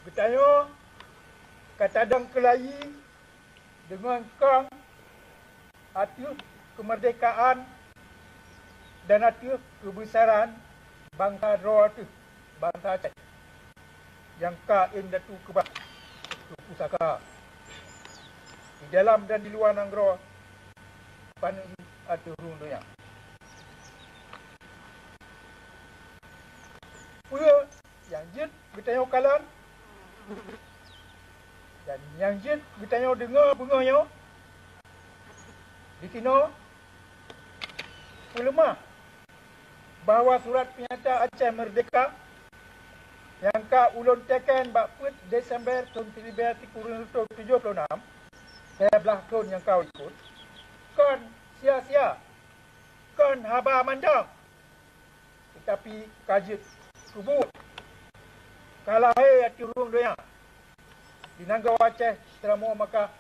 Bertanya katadang kelayi dengan kang hati kemerdekaan dan hati kebesaran bangsa Roa tu, bangsa Aceh yang kain datu kebak ke pusaka di dalam dan di luar nanggro pan atau rung doya. Puyo yang jit bertanya kalan dan yang jit bertanya dengar bunganya di kino ulama bahawa surat pernyataan Aceh Merdeka yang ka ulun teken bakput Desember tahun 1976 saya belah tahun yang kau ikut kan sia-sia kan haba mandang tetapi kajit kubur kalah hati urung doya di Nanggau Aceh selama maka